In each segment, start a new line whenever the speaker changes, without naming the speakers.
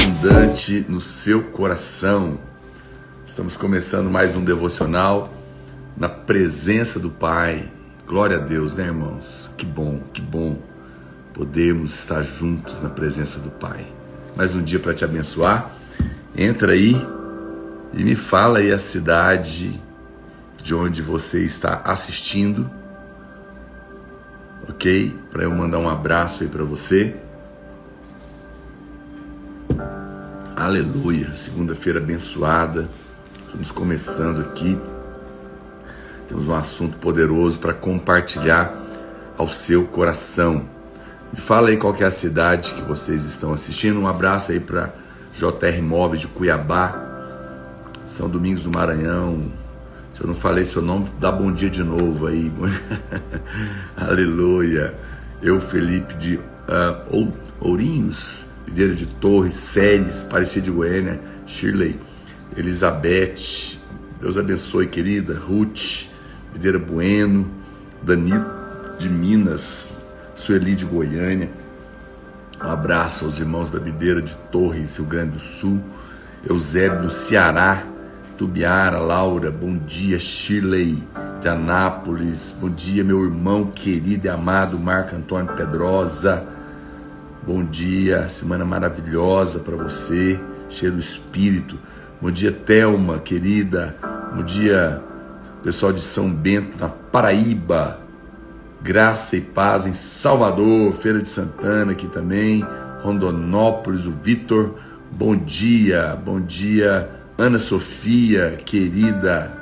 abundante no seu coração. Estamos começando mais um devocional na presença do Pai. Glória a Deus, né, irmãos? Que bom podermos estar juntos na presença do Pai. Mais um dia para te abençoar. Entra aí e me fala aí a cidade de onde você está assistindo, ok? Para eu mandar um abraço aí para você. Aleluia, segunda-feira abençoada. Estamos começando aqui. Temos um assunto poderoso para compartilhar ao seu coração. Me fala aí qual que é a cidade que vocês estão assistindo. Um abraço aí para JR Móveis de Cuiabá, São Domingos do Maranhão. Se eu não falei seu nome, dá bom dia de novo aí. Aleluia. Eu, Felipe de Ourinhos, Videira de Torres, Séries, Aparecida de Goiânia, Shirley, Elizabeth, Deus abençoe, querida, Ruth, Videira Bueno, Danilo de Minas, Sueli de Goiânia. Um abraço aos irmãos da Videira de Torres, Rio Grande do Sul, Eusébio do Ceará, Tubiara, Laura, bom dia, Shirley de Anápolis, bom dia, meu irmão querido e amado Marco Antônio Pedrosa. Bom dia, semana maravilhosa para você, cheio do Espírito. Bom dia, Thelma, querida. Bom dia, pessoal de São Bento, na Paraíba. Graça e paz em Salvador, Feira de Santana aqui também. Rondonópolis, o Vitor. Bom dia, Ana Sofia, querida.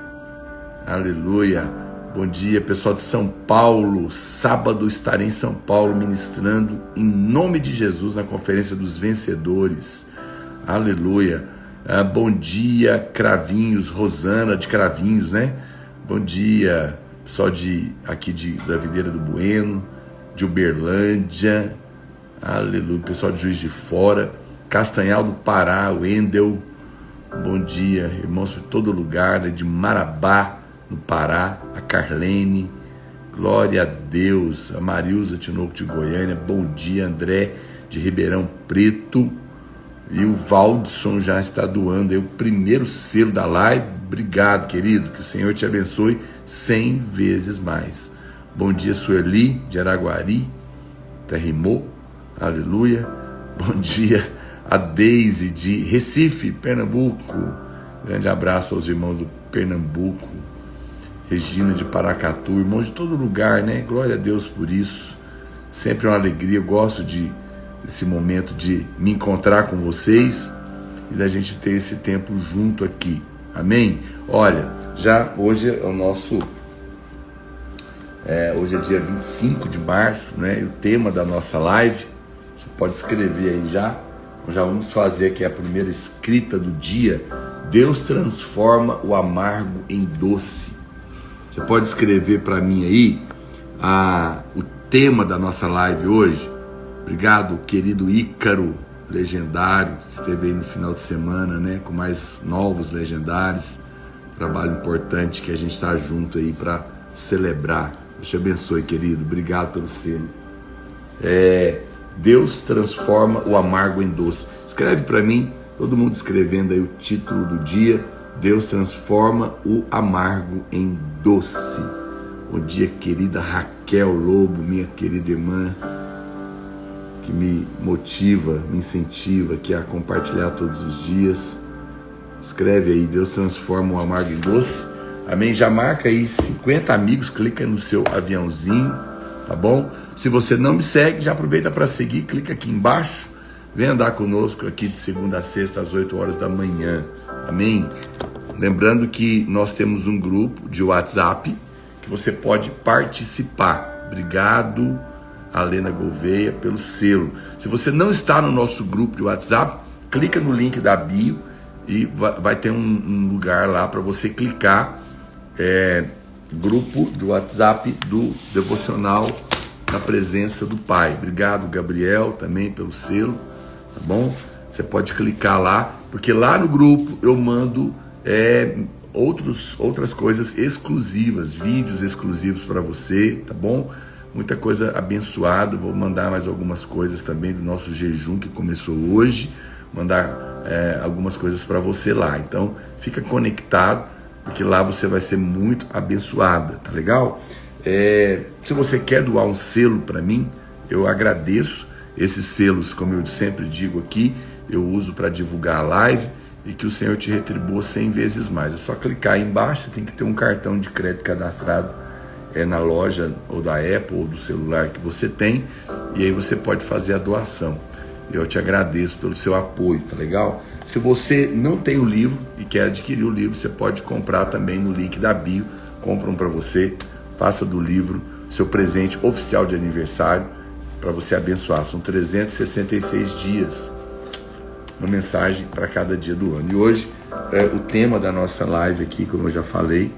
Aleluia. Bom dia, pessoal de São Paulo. Sábado estarei em São Paulo ministrando em nome de Jesus na Conferência dos Vencedores. Aleluia. Bom dia, Cravinhos, Rosana de Cravinhos, né? Bom dia, pessoal da Videira do Bueno, de Uberlândia. Aleluia, pessoal de Juiz de Fora, Castanhal do Pará, Wendel. Bom dia, irmãos por todo lugar, né? De Marabá, no Pará, a Carlene, glória a Deus, a Marilza Tinoco de Goiânia, bom dia, André de Ribeirão Preto, e o Valdson já está doando aí o primeiro selo da live. Obrigado, querido, que o Senhor te abençoe 100 vezes mais. Bom dia, Sueli de Araguari, Terrimô, aleluia. Bom dia, a Deise de Recife, Pernambuco, grande abraço aos irmãos do Pernambuco. Regina de Paracatu, irmãos de todo lugar, né? Glória a Deus por isso. Sempre uma alegria, eu gosto desse momento de me encontrar com vocês e da gente ter esse tempo junto aqui. Amém? Olha, já hoje é hoje é dia 25 de março, né? E o tema da nossa live, você pode escrever aí já. Já vamos fazer aqui a primeira escrita do dia. Deus transforma o amargo em doce. Você pode escrever para mim aí o tema da nossa live hoje. Obrigado, querido Ícaro, legendário, esteve aí no final de semana, né, com mais novos legendários. Trabalho importante que a gente está junto aí para celebrar. Deus te abençoe, querido. Obrigado pelo selo. Deus transforma o amargo em doce. Escreve para mim, todo mundo escrevendo aí o título do dia. Deus transforma o amargo em doce. Bom dia, querida Raquel Lobo, minha querida irmã, que me motiva, me incentiva aqui a compartilhar todos os dias. Escreve aí, Deus transforma o amargo em doce. Amém? Já marca aí 50 amigos, clica no seu aviãozinho, tá bom? Se você não me segue, já aproveita para seguir, clica aqui embaixo. Vem andar conosco aqui de segunda a sexta às 8 horas da manhã. Amém? Lembrando que nós temos um grupo de WhatsApp que você pode participar. Obrigado, Alena Gouveia, pelo selo. Se você não está no nosso grupo de WhatsApp, clica no link da bio e vai ter um lugar lá para você clicar. Grupo de WhatsApp do Devocional na Presença do Pai. Obrigado, Gabriel, também pelo selo, tá bom? Você pode clicar lá, porque lá no grupo eu mando outras coisas exclusivas, vídeos exclusivos para você, tá bom? Muita coisa abençoada. Vou mandar mais algumas coisas também do nosso jejum que começou hoje. mandar algumas coisas para você lá. Então fica conectado, porque lá você vai ser muito abençoada, tá legal? Se você quer doar um selo para mim, eu agradeço. Esses selos, como eu sempre digo aqui, eu uso para divulgar a live, e que o Senhor te retribua 100 vezes mais. É só clicar aí embaixo, você tem que ter um cartão de crédito cadastrado na loja ou da Apple ou do celular que você tem, e aí você pode fazer a doação. Eu te agradeço pelo seu apoio, tá legal? Se você não tem o livro e quer adquirir o livro, você pode comprar também no link da bio. Compra um para você, faça do livro seu presente oficial de aniversário para você abençoar. São 366 dias, uma mensagem para cada dia do ano. E hoje o tema da nossa live aqui, como eu já falei,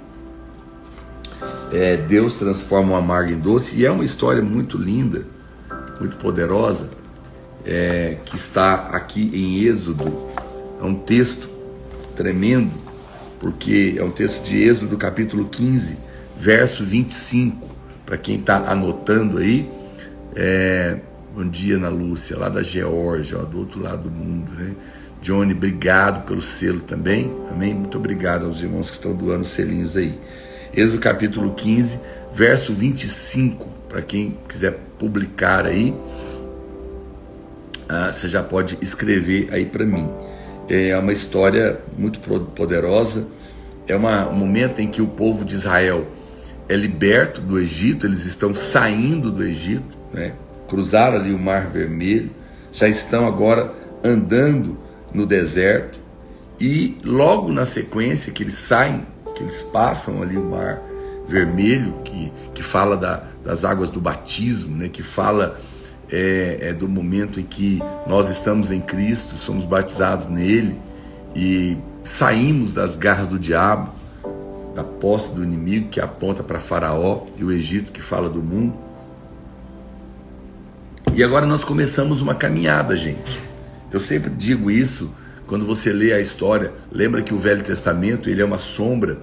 Deus transforma o amargo em doce, e é uma história muito linda, muito poderosa, que está aqui em Êxodo. É um texto tremendo, porque é um texto de Êxodo capítulo 15, verso 25, para quem está anotando aí. Bom dia, Ana Lúcia, lá da Geórgia, do outro lado do mundo, né? Johnny, obrigado pelo selo também, amém? Muito obrigado aos irmãos que estão doando selinhos aí. Êxodo capítulo 15, verso 25, para quem quiser publicar aí, você já pode escrever aí para mim. É uma história muito poderosa, é um momento em que o povo de Israel é liberto do Egito, eles estão saindo do Egito, né? Cruzaram ali o Mar Vermelho, já estão agora andando no deserto, e logo na sequência que eles saem, que eles passam ali o Mar Vermelho, que fala das águas do batismo, né? Que fala do momento em que nós estamos em Cristo, somos batizados nele e saímos das garras do diabo, da posse do inimigo que aponta para Faraó, e o Egito que fala do mundo. E agora nós começamos uma caminhada, gente. Eu sempre digo isso, quando você lê a história, lembra que o Velho Testamento, ele é uma sombra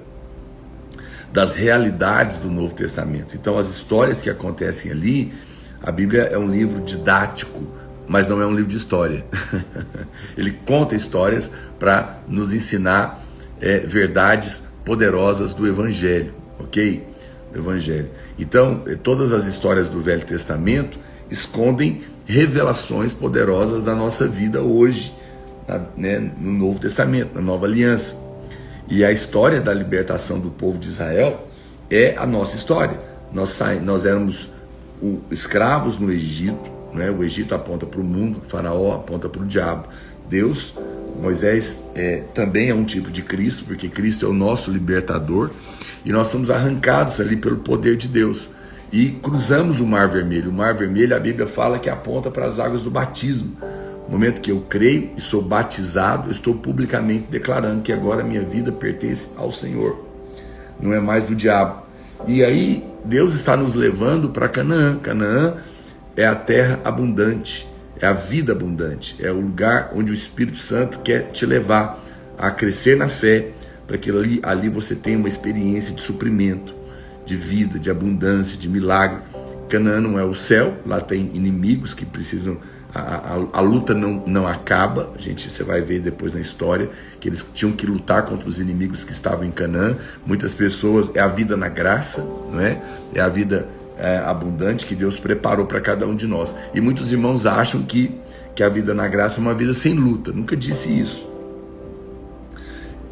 das realidades do Novo Testamento. Então as histórias que acontecem ali, a Bíblia é um livro didático, mas não é um livro de história. Ele conta histórias para nos ensinar verdades poderosas do Evangelho, ok? Do Evangelho. Então, todas as histórias do Velho Testamento escondem revelações poderosas da nossa vida hoje, né, no Novo Testamento, na Nova Aliança. E a história da libertação do povo de Israel é a nossa história. Nós éramos escravos no Egito, né? O Egito aponta para o mundo, o Faraó aponta para o diabo. Deus, Moisés também é um tipo de Cristo, porque Cristo é o nosso libertador, e nós somos arrancados ali pelo poder de Deus e cruzamos o Mar Vermelho. O Mar Vermelho, a Bíblia fala que aponta para as águas do batismo. No momento que eu creio e sou batizado, eu estou publicamente declarando que agora a minha vida pertence ao Senhor, não é mais do diabo. E aí Deus está nos levando para Canaã. Canaã é a terra abundante, é a vida abundante, é o lugar onde o Espírito Santo quer te levar a crescer na fé, para que ali você tenha uma experiência de suprimento, de vida, de abundância, de milagre. Canaã não é o céu, lá tem inimigos que precisam, a luta não acaba. Você vai ver depois na história que eles tinham que lutar contra os inimigos que estavam em Canaã. Muitas pessoas, é a vida na graça, não é? É a vida abundante que Deus preparou para cada um de nós. E muitos irmãos acham que a vida na graça é uma vida sem luta. Nunca disse isso.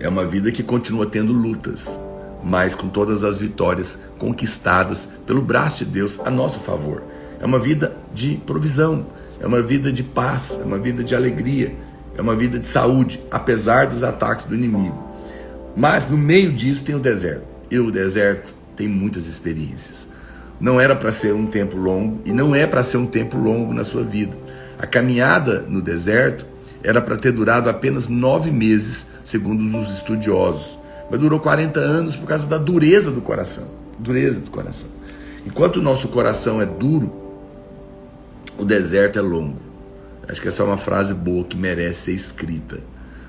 É uma vida que continua tendo lutas, mas com todas as vitórias conquistadas pelo braço de Deus a nosso favor. É uma vida de provisão, é uma vida de paz, é uma vida de alegria, é uma vida de saúde, apesar dos ataques do inimigo. Mas no meio disso tem o deserto, e o deserto tem muitas experiências. Não era para ser um tempo longo, e não é para ser um tempo longo na sua vida. A caminhada no deserto era para ter durado apenas 9 meses, segundo os estudiosos. Mas durou 40 anos por causa da dureza do coração. Dureza do coração. Enquanto o nosso coração é duro, o deserto é longo. Acho que essa é uma frase boa que merece ser escrita.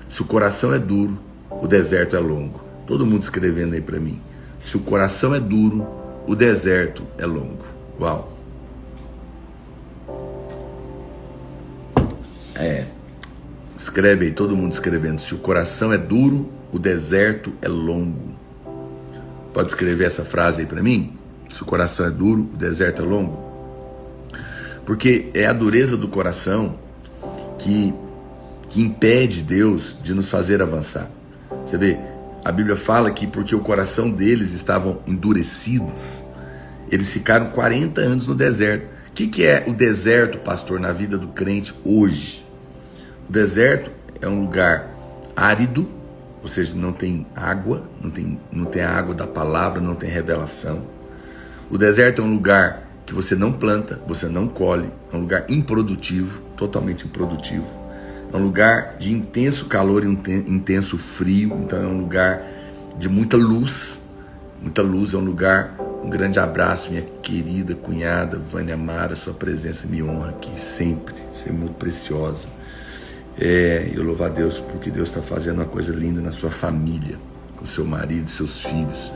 Se o coração é duro, o deserto é longo. Todo mundo escrevendo aí para mim. Se o coração é duro, o deserto é longo. Uau. Escreve aí, todo mundo escrevendo. Se o coração é duro, o deserto é longo. Pode escrever essa frase aí para mim? Se o coração é duro, o deserto é longo. Porque é a dureza do coração que impede Deus de nos fazer avançar. Você vê, a Bíblia fala que porque o coração deles estavam endurecidos, eles ficaram 40 anos no deserto. O que é o deserto, pastor, na vida do crente hoje? O deserto é um lugar árido, ou seja, não tem água, não tem a água da palavra, não tem revelação. O deserto é um lugar que você não planta, você não colhe, é um lugar improdutivo, totalmente improdutivo. É um lugar de intenso calor e intenso frio, então é um lugar de muita luz, é um lugar. Um grande abraço, minha querida cunhada Vânia Mara, sua presença me honra aqui sempre, você é muito preciosa. Eu louvo a Deus porque Deus está fazendo uma coisa linda na sua família, com seu marido, seus filhos.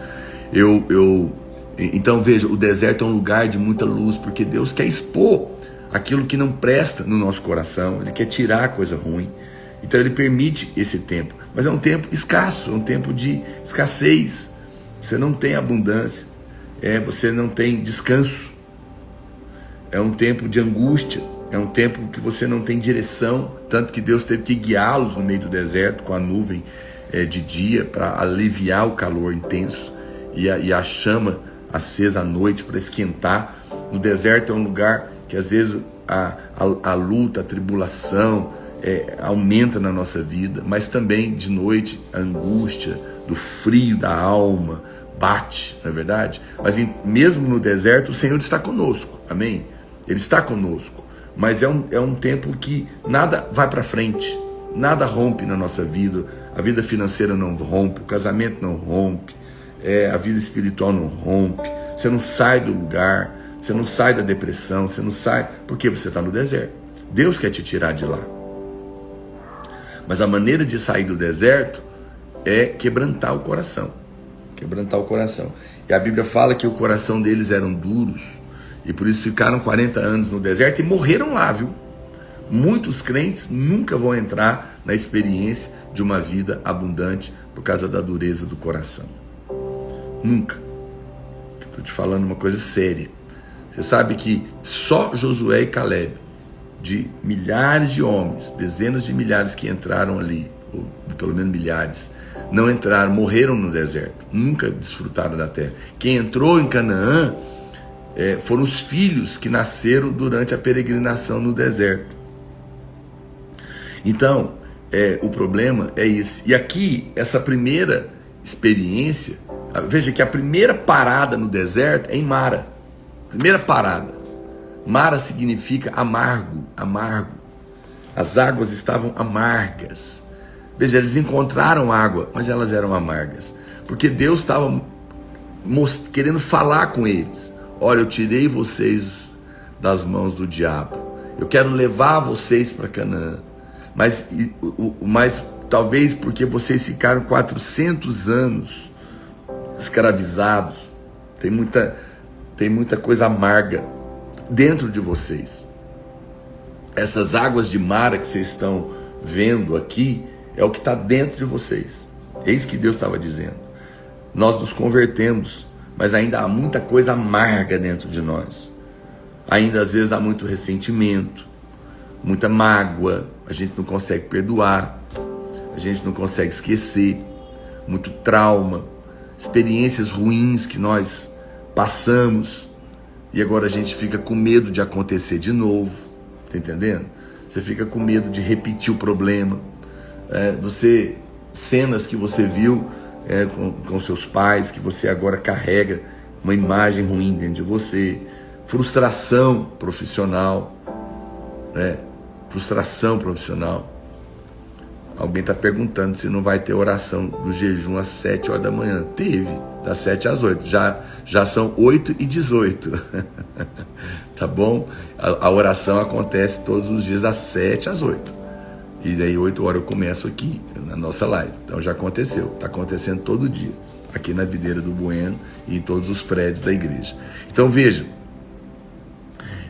Então veja, o deserto é um lugar de muita luz, porque Deus quer expor aquilo que não presta no nosso coração, Ele quer tirar a coisa ruim. Então Ele permite esse tempo, mas é um tempo escasso, é um tempo de escassez, você não tem abundância, você não tem descanso, é um tempo de angústia, é um tempo que você não tem direção, tanto que Deus teve que guiá-los no meio do deserto com a nuvem de dia para aliviar o calor intenso e a chama acesa à noite para esquentar. No deserto é um lugar que às vezes a luta, a tribulação aumenta na nossa vida, mas também de noite a angústia do frio da alma bate, não é verdade? Mas mesmo no deserto o Senhor está conosco, amém? Ele está conosco, mas é um tempo que nada vai para frente, nada rompe na nossa vida, a vida financeira não rompe, o casamento não rompe, a vida espiritual não rompe, você não sai do lugar, você não sai da depressão, você não sai, porque você está no deserto. Deus quer te tirar de lá, mas a maneira de sair do deserto é quebrantar o coração. E a Bíblia fala que o coração deles eram duros, e por isso ficaram 40 anos no deserto e morreram lá, viu? Muitos crentes nunca vão entrar na experiência de uma vida abundante por causa da dureza do coração. Nunca. Estou te falando uma coisa séria. Você sabe que só Josué e Caleb, de milhares de homens, dezenas de milhares que entraram ali, ou pelo menos milhares, não entraram, morreram no deserto, nunca desfrutaram da terra. Quem entrou em Canaã foram os filhos que nasceram durante a peregrinação no deserto. Então, o problema é isso. E aqui, essa primeira experiência, veja que a primeira parada no deserto é em Mara. Primeira parada. Mara significa amargo, amargo. As águas estavam amargas. Veja, eles encontraram água, mas elas eram amargas, porque Deus estava querendo falar com eles. Olha, eu tirei vocês das mãos do diabo, eu quero levar vocês para Canaã, mas talvez porque vocês ficaram 400 anos escravizados, tem muita coisa amarga dentro de vocês. Essas águas de Mara que vocês estão vendo aqui é o que está dentro de vocês. Eis que Deus estava dizendo. Nós nos convertemos, mas ainda há muita coisa amarga dentro de nós. Ainda às vezes há muito ressentimento, muita mágoa, a gente não consegue perdoar, a gente não consegue esquecer, muito trauma, experiências ruins que nós passamos e agora a gente fica com medo de acontecer de novo, tá entendendo? Você fica com medo de repetir o problema. Cenas que você viu com seus pais, que você agora carrega uma imagem ruim dentro de você, frustração profissional, Alguém está perguntando se não vai ter oração do jejum às 7 horas da manhã. Teve, das 7 às 8, já são 8h18, tá bom? A oração acontece todos os dias das 7 às 8. E daí 8 horas eu começo aqui na nossa live. Então já aconteceu, está acontecendo todo dia, aqui na Videira do Bueno e em todos os prédios da igreja. Então veja,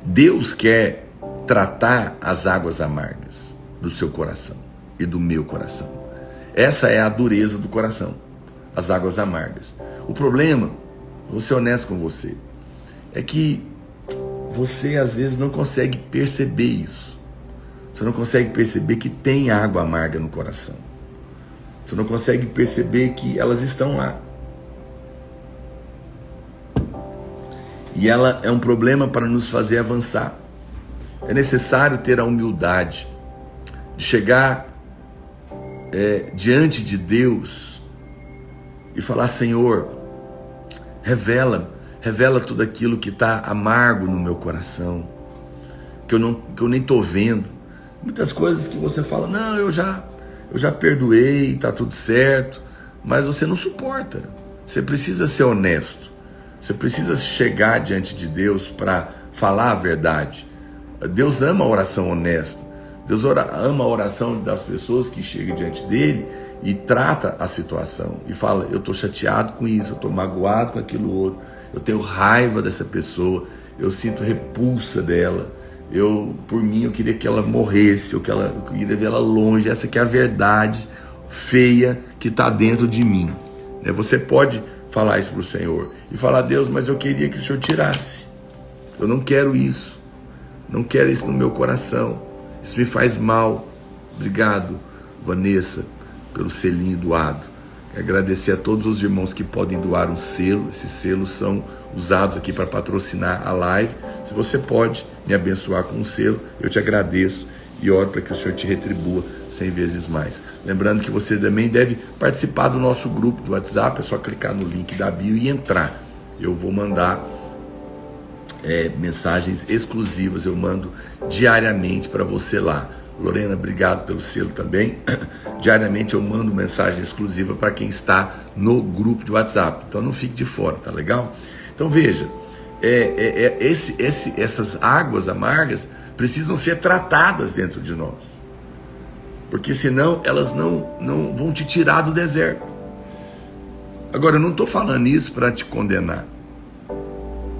Deus quer tratar as águas amargas do seu coração. e do meu coração. Essa é a dureza do coração, as águas amargas. O problema, vou ser honesto com você, é que você às vezes não consegue perceber isso. Você não consegue perceber que tem água amarga no coração. Você não consegue perceber que elas estão lá. E ela é um problema para nos fazer avançar. É necessário ter a humildade de chegar diante de Deus e falar: Senhor, revela tudo aquilo que está amargo no meu coração, que eu nem estou vendo. Muitas coisas que você fala: não, eu já perdoei, está tudo certo, mas você não suporta. Você precisa ser honesto. Você precisa chegar diante de Deus para falar a verdade. Deus ama a oração honesta. Deus ama a oração das pessoas que chegam diante dele e trata a situação. E fala: eu estou chateado com isso, eu estou magoado com aquilo outro, eu tenho raiva dessa pessoa, eu sinto repulsa dela. Por mim, eu queria que ela morresse, eu queria ver ela longe. Essa que é a verdade feia que está dentro de mim. Você pode falar isso para o Senhor e falar: Deus, mas eu queria que o Senhor tirasse. Eu não quero isso. Não quero isso no meu coração. Isso me faz mal. Obrigado, Vanessa, pelo selinho doado. Quero agradecer a todos os irmãos que podem doar um selo. Esses selos são usados aqui para patrocinar a live. Se você pode me abençoar com um selo, eu te agradeço e oro para que o Senhor te retribua 100 vezes mais. Lembrando que você também deve participar do nosso grupo do WhatsApp. É só clicar no link da bio e entrar. Eu vou mandar mensagens exclusivas, eu mando diariamente para você lá. Lorena, obrigado pelo selo também. Diariamente eu mando mensagem exclusiva para quem está no grupo de WhatsApp. Então não fique de fora, tá legal? Então veja, essas águas amargas precisam ser tratadas dentro de nós, porque senão elas não vão te tirar do deserto. Agora, eu não estou falando isso para te condenar.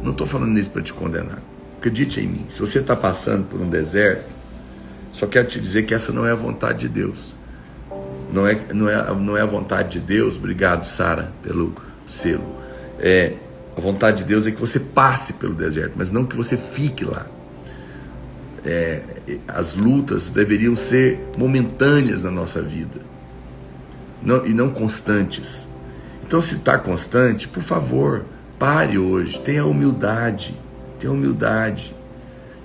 Não estou falando isso para te condenar. Acredite em mim. Se você está passando por um deserto, só quero te dizer que essa não é a vontade de Deus. Não é a vontade de Deus. Obrigado, Sara, pelo selo. A vontade de Deus é que você passe pelo deserto, mas não que você fique lá. As lutas deveriam ser momentâneas na nossa vida, e não constantes. Então, se está constante, por favor, pare hoje, tenha humildade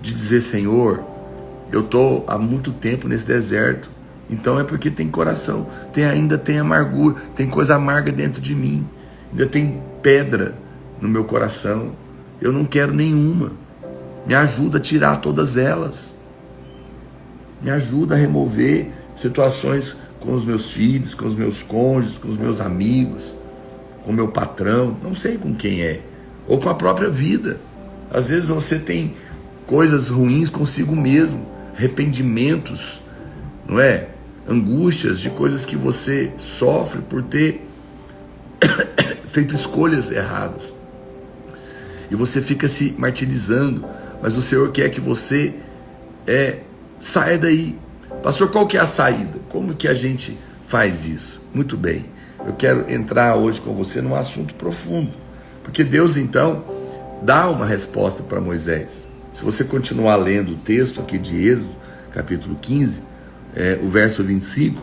de dizer: Senhor, eu estou há muito tempo nesse deserto, então é porque tem coração, ainda tem amargura, tem coisa amarga dentro de mim, ainda tem pedra no meu coração, eu não quero nenhuma. Me ajuda a tirar todas elas, me ajuda a remover situações com os meus filhos, com os meus cônjuges, com os meus amigos, com o meu patrão, não sei com quem é, ou com a própria vida. Às vezes você tem coisas ruins consigo mesmo, arrependimentos, não é? Angústias de coisas que você sofre por ter feito escolhas erradas. E você fica se martirizando, mas o Senhor quer que você saia daí. Pastor, qual que é a saída? Como que a gente faz isso? Muito bem, eu quero entrar hoje com você num assunto profundo, porque Deus então dá uma resposta para Moisés. Se você continuar lendo o texto aqui de Êxodo, capítulo 15, o verso 25,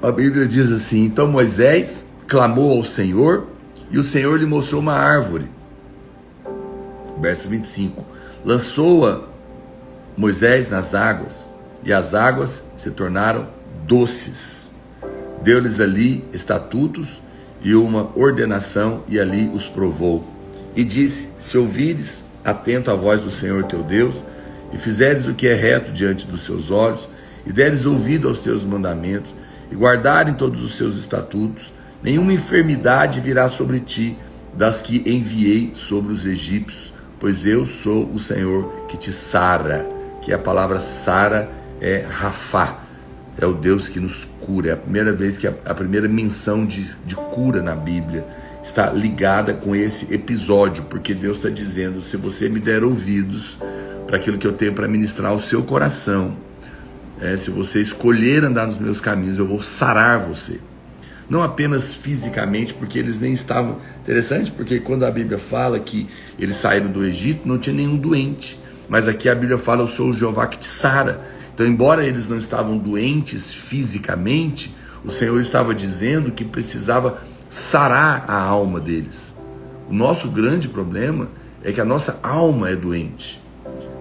a Bíblia diz assim: então Moisés clamou ao Senhor e o Senhor lhe mostrou uma árvore. Verso 25, lançou-a Moisés nas águas e as águas se tornaram doces. Deu-lhes ali estatutos e uma ordenação e ali os provou. E disse: se ouvires atento à voz do Senhor teu Deus e fizeres o que é reto diante dos seus olhos e deres ouvido aos teus mandamentos e guardarem todos os seus estatutos, nenhuma enfermidade virá sobre ti das que enviei sobre os egípcios, pois eu sou o Senhor que te sara. Que a palavra sara é Rafá, é o Deus que nos cura. É a primeira vez que a primeira menção de cura na Bíblia está ligada com esse episódio, porque Deus está dizendo: se você me der ouvidos para aquilo que eu tenho para ministrar ao seu coração, Se você escolher andar nos meus caminhos, eu vou sarar você. Não apenas fisicamente, porque eles nem estavam... Interessante, porque quando a Bíblia fala que eles saíram do Egito, não tinha nenhum doente. Mas aqui a Bíblia fala, eu sou o Jeová que te sara. Então, embora eles não estavam doentes fisicamente, o Senhor estava dizendo que precisava sarar a alma deles. O nosso grande problema é que a nossa alma é doente.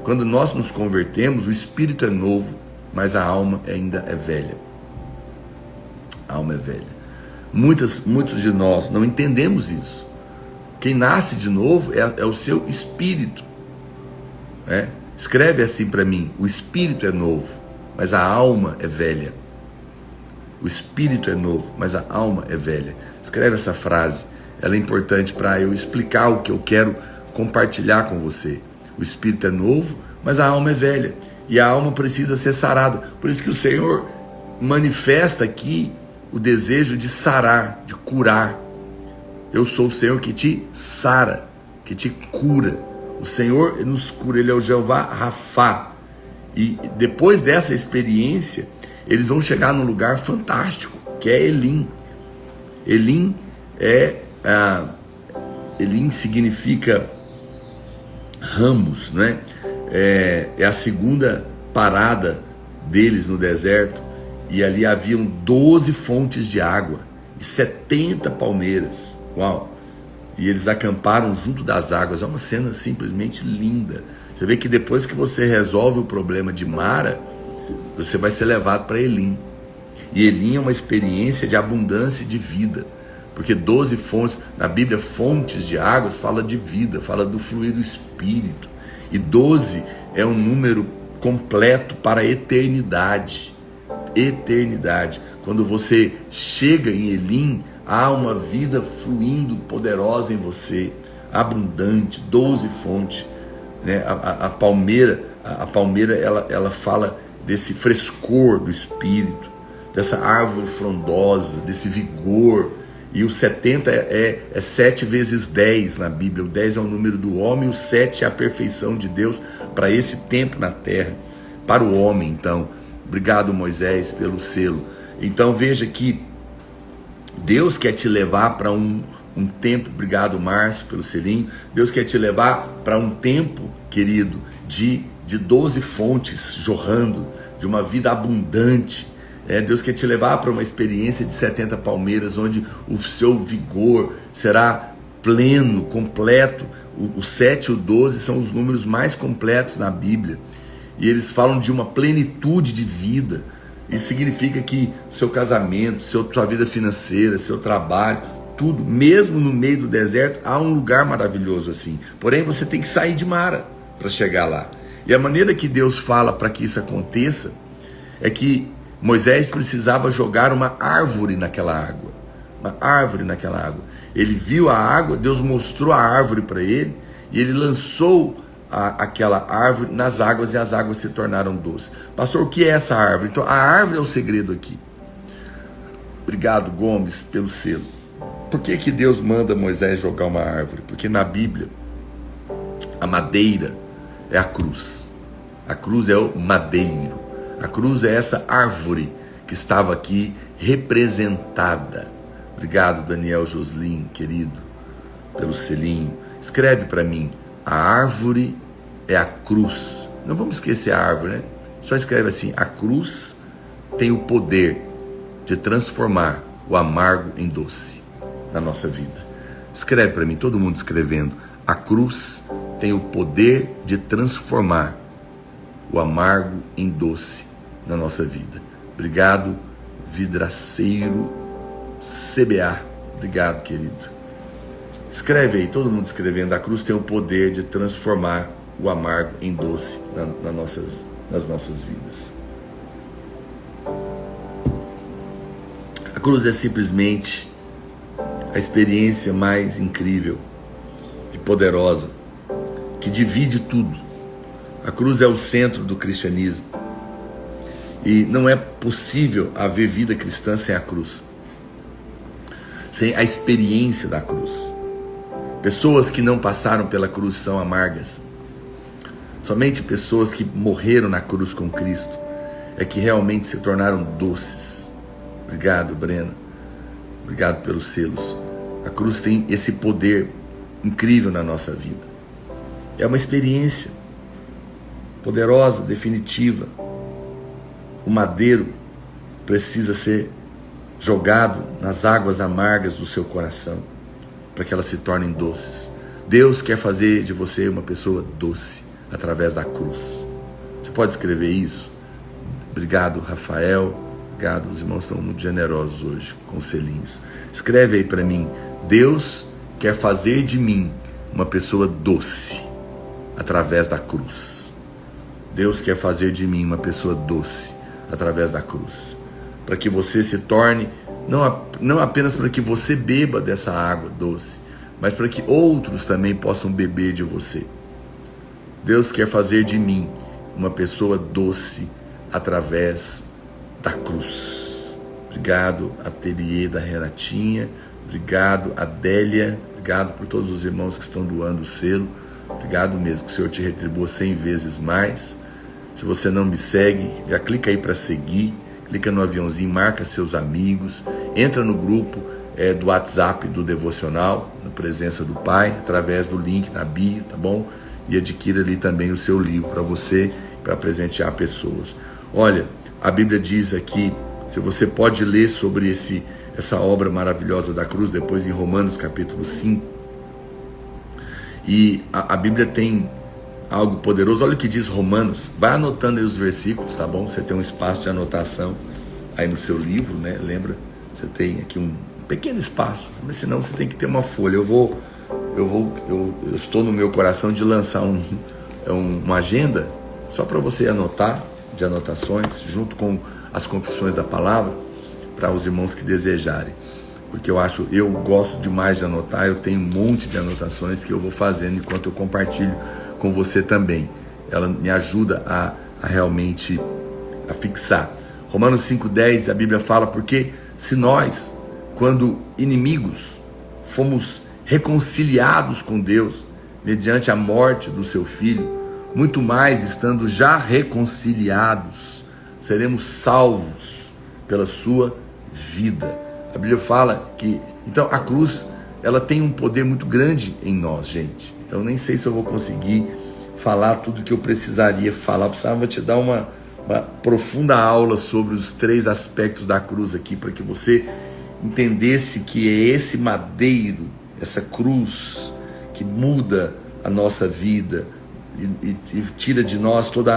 Quando nós nos convertemos, o espírito é novo, mas a alma ainda é velha. A alma é velha. Muitos de nós não entendemos isso. Quem nasce de novo é o seu espírito. Escreve assim para mim: o espírito é novo, mas a alma é velha. O espírito é novo, mas a alma é velha. Escreve essa frase, ela é importante para eu explicar o que eu quero compartilhar com você. O espírito é novo, mas a alma é velha. E a alma precisa ser sarada. Por isso que o Senhor manifesta aqui o desejo de sarar, de curar. Eu sou o Senhor que te sara, que te cura. O Senhor nos cura, Ele é o Jeová Rafá. E depois dessa experiência, eles vão chegar num lugar fantástico, que é Elim. Elim significa ramos, né? É a segunda parada deles no deserto. E ali haviam 12 fontes de água e 70 palmeiras. Uau! E eles acamparam junto das águas. É uma cena simplesmente linda. Você vê que depois que você resolve o problema de Mara, você vai ser levado para Elim. E Elim é uma experiência de abundância e de vida. Porque 12 fontes, na Bíblia, fontes de águas, fala de vida, fala do fluir do Espírito. E 12 é um número completo para a eternidade. Eternidade. Quando você chega em Elim, há uma vida fluindo poderosa em você, abundante, 12 fontes, né? A palmeira ela fala desse frescor do Espírito, dessa árvore frondosa, desse vigor. E o 70 é 7 vezes 10 na Bíblia. O 10 é o número do homem, o 7 é a perfeição de Deus para esse tempo na terra, para o homem. Então, obrigado, Moisés, pelo selo. Então veja que Deus quer te levar para um tempo, obrigado, Márcio, pelo selinho. Deus quer te levar para um tempo, querido, de 12 fontes jorrando, de uma vida abundante. Deus quer te levar para uma experiência de 70 palmeiras, onde o seu vigor será pleno, completo. O 7 e o 12 são os números mais completos na Bíblia. E eles falam de uma plenitude de vida. Isso significa que seu casamento, sua vida financeira, seu trabalho, tudo, mesmo no meio do deserto, há um lugar maravilhoso assim. Porém, você tem que sair de Mara para chegar lá. E a maneira que Deus fala para que isso aconteça é que Moisés precisava jogar uma árvore naquela água. Uma árvore naquela água. Ele viu a água, Deus mostrou a árvore para ele, e ele lançou aquela árvore nas águas, e as águas se tornaram doces. Pastor, o que é essa árvore? Então, a árvore é o segredo aqui. Obrigado, Gomes, pelo selo. Por que Deus manda Moisés jogar uma árvore? Porque na Bíblia, a madeira é a cruz. A cruz é o madeiro. A cruz é essa árvore que estava aqui representada. Obrigado, Daniel Joslin, querido, pelo selinho. Escreve para mim: a árvore é a cruz. Não vamos esquecer a árvore, né? Só escreve assim: a cruz tem o poder de transformar o amargo em doce na nossa vida. Escreve para mim, todo mundo escrevendo: a cruz tem o poder de transformar o amargo em doce na nossa vida. Obrigado, Vidraceiro CBA. Obrigado, querido. Escreve aí, todo mundo escrevendo: a cruz tem o poder de transformar o amargo em doce nas nossas vidas. A cruz é simplesmente a experiência mais incrível e poderosa, que divide tudo. A cruz é o centro do cristianismo. E não é possível haver vida cristã sem a cruz, sem a experiência da cruz. Pessoas que não passaram pela cruz são amargas. Somente pessoas que morreram na cruz com Cristo é que realmente se tornaram doces. Obrigado, Brena. Obrigado pelos selos. A cruz tem esse poder incrível na nossa vida. É uma experiência poderosa, definitiva. O madeiro precisa ser jogado nas águas amargas do seu coração, para que elas se tornem doces. Deus quer fazer de você uma pessoa doce através da cruz. Você pode escrever isso? Obrigado, Rafael. Obrigado, os irmãos estão muito generosos hoje com os selinhos. Escreve aí para mim: Deus quer fazer de mim uma pessoa doce através da cruz. Deus quer fazer de mim uma pessoa doce através da cruz, para que você se torne, não apenas para que você beba dessa água doce, mas para que outros também possam beber de você. Deus quer fazer de mim uma pessoa doce através da cruz. Obrigado, Ateliê da Renatinha. Obrigado, Adélia. Obrigado por todos os irmãos que estão doando o selo. Obrigado mesmo, que o Senhor te retribua 100 vezes mais. Se você não me segue, já clica aí para seguir. Clica no aviãozinho, marca seus amigos. Entra no grupo do WhatsApp do Devocional, na presença do Pai, através do link na bio, tá bom? E adquira ali também o seu livro para você, para presentear pessoas. Olha, a Bíblia diz aqui, se você pode ler sobre essa obra maravilhosa da cruz, depois em Romanos capítulo 5, e a Bíblia tem algo poderoso. Olha o que diz Romanos, vai anotando aí os versículos, tá bom? Você tem um espaço de anotação aí no seu livro, né? Lembra? Você tem aqui um pequeno espaço, mas senão você tem que ter uma folha. Eu estou no meu coração de lançar uma agenda só para você anotar, de anotações, junto com as confissões da palavra, para os irmãos que desejarem, porque eu gosto demais de anotar. Eu tenho um monte de anotações que eu vou fazendo enquanto eu compartilho com você também. Ela me ajuda a realmente a fixar. Romanos 5,10, a Bíblia fala: porque se nós, quando inimigos, fomos reconciliados com Deus mediante a morte do seu Filho, muito mais, estando já reconciliados, seremos salvos pela sua vida. A Bíblia fala que, então, a cruz, ela tem um poder muito grande em nós, gente. Eu nem sei se eu vou conseguir falar tudo que eu precisaria falar. Eu precisava te dar uma profunda aula sobre os 3 aspectos da cruz aqui, para que você entendesse que é esse madeiro, essa cruz, que muda a nossa vida e tira de nós todo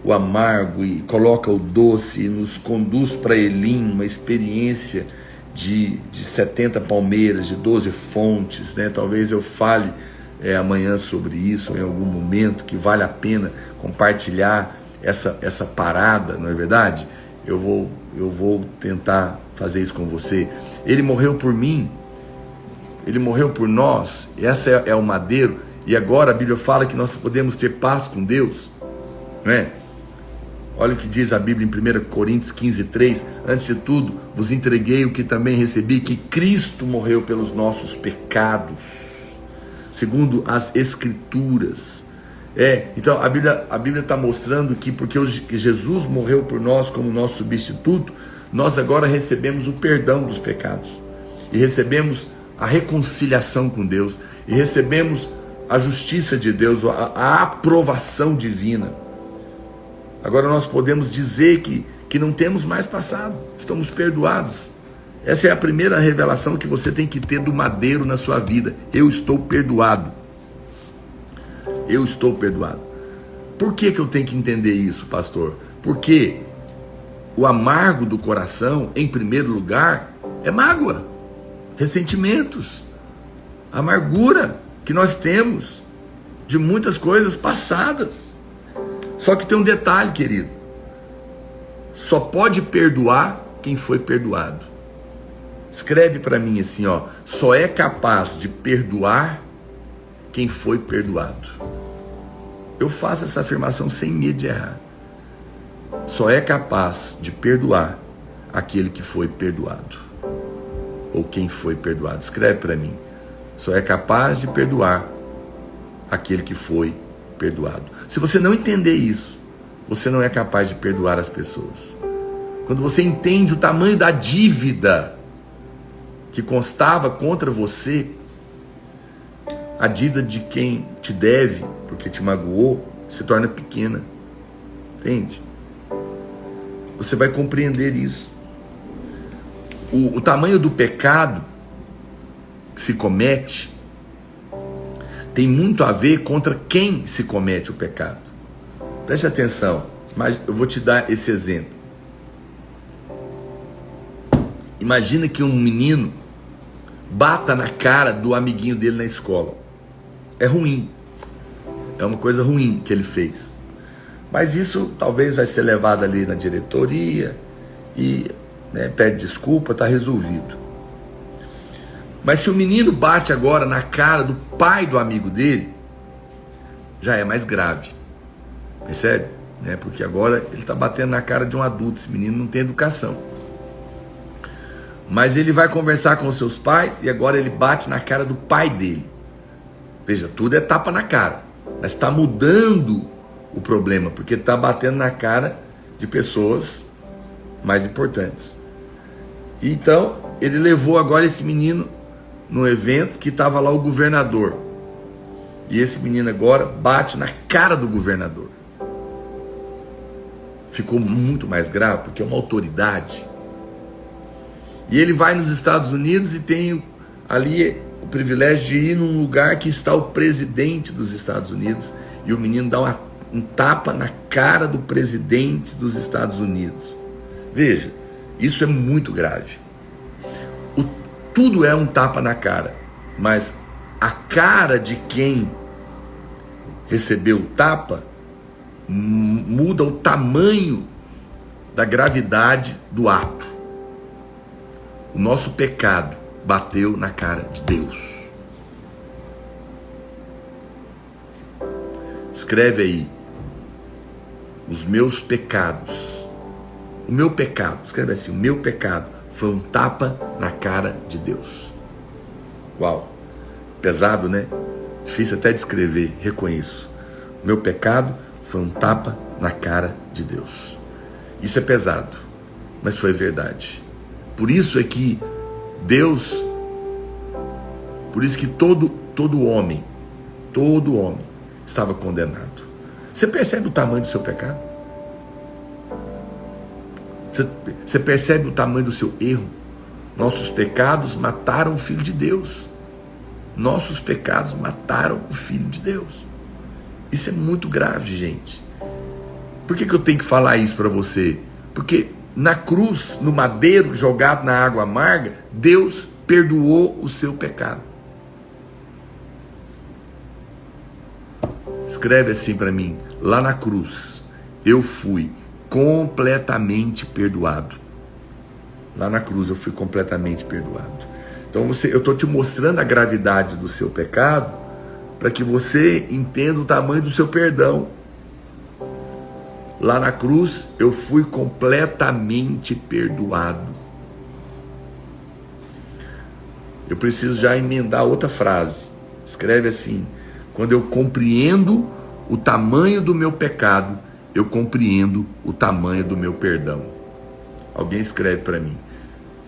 o amargo e coloca o doce e nos conduz para Elim, uma experiência de 70 palmeiras, de 12 fontes, né? Talvez eu fale amanhã sobre isso, em algum momento, que vale a pena compartilhar essa parada, não é verdade? Eu vou tentar fazer isso com você. Ele morreu por mim, ele morreu por nós. Essa é o madeiro. E agora a Bíblia fala que nós podemos ter paz com Deus, não é? Olha o que diz a Bíblia em 1 Coríntios 15:3. Antes de tudo, vos entreguei o que também recebi, que Cristo morreu pelos nossos pecados, segundo as Escrituras. Então a Bíblia está mostrando que porque Jesus morreu por nós como nosso substituto, nós agora recebemos o perdão dos pecados, e recebemos a reconciliação com Deus, e recebemos a justiça de Deus, a aprovação divina. Agora nós podemos dizer que não temos mais passado, estamos perdoados. Essa é a primeira revelação que você tem que ter do madeiro na sua vida. Eu estou perdoado. Eu estou perdoado. Por que eu tenho que entender isso, pastor? Porque o amargo do coração, em primeiro lugar, é mágoa, ressentimentos, amargura que nós temos de muitas coisas passadas. Só que tem um detalhe, querido: só pode perdoar quem foi perdoado. Escreve para mim assim, só é capaz de perdoar quem foi perdoado. Eu faço essa afirmação sem medo de errar. Só é capaz de perdoar aquele que foi perdoado, ou quem foi perdoado. Escreve para mim: só é capaz de perdoar aquele que foi perdoado. Se você não entender isso, você não é capaz de perdoar as pessoas. Quando você entende o tamanho da dívida que constava contra você, a dívida de quem te deve, porque te magoou, se torna pequena. Entende? Você vai compreender isso. O tamanho do pecado que se comete tem muito a ver contra quem se comete o pecado. Preste atenção, mas eu vou te dar esse exemplo. Imagina que um menino bata na cara do amiguinho dele na escola. É ruim. É uma coisa ruim que ele fez. Mas isso talvez vai ser levado ali na diretoria e pede desculpa, está resolvido. Mas se o menino bate agora na cara do pai do amigo dele, já é mais grave. Percebe? Porque agora ele está batendo na cara de um adulto. Esse menino não tem educação. Mas ele vai conversar com os seus pais e agora ele bate na cara do pai dele. Veja, tudo é tapa na cara. Mas está mudando o problema, porque está batendo na cara de pessoas mais importantes. Então, ele levou agora esse menino num evento que estava lá o governador. E esse menino agora bate na cara do governador. Ficou muito mais grave, porque é uma autoridade. E ele vai nos Estados Unidos e tem ali o privilégio de ir num lugar que está o presidente dos Estados Unidos. E o menino dá um tapa na cara do presidente dos Estados Unidos. Veja, isso é muito grave. Tudo é um tapa na cara, mas a cara de quem recebeu o tapa muda o tamanho da gravidade do ato. O nosso pecado bateu na cara de Deus. Escreve aí: os meus pecados. O meu pecado, escreve assim: o meu pecado foi um tapa na cara de Deus. Uau, pesado, né? Difícil até de escrever, reconheço. O meu pecado foi um tapa na cara de Deus. Isso é pesado, mas foi verdade. Por isso é que Deus, por isso que todo homem estava condenado. Você percebe o tamanho do seu pecado? Você percebe o tamanho do seu erro? Nossos pecados mataram o Filho de Deus. Nossos pecados mataram o Filho de Deus. Isso é muito grave, gente. Por que eu tenho que falar isso para você? Porque na cruz, no madeiro, jogado na água amarga, Deus perdoou o seu pecado. Escreve assim para mim: lá na cruz, eu fui completamente perdoado. Lá na cruz eu fui completamente perdoado. Então eu estou te mostrando a gravidade do seu pecado para que você entenda o tamanho do seu perdão. Lá na cruz eu fui completamente perdoado. Eu preciso já emendar outra frase. Escreve assim: quando eu compreendo o tamanho do meu pecado, eu compreendo o tamanho do meu perdão. Alguém escreve para mim.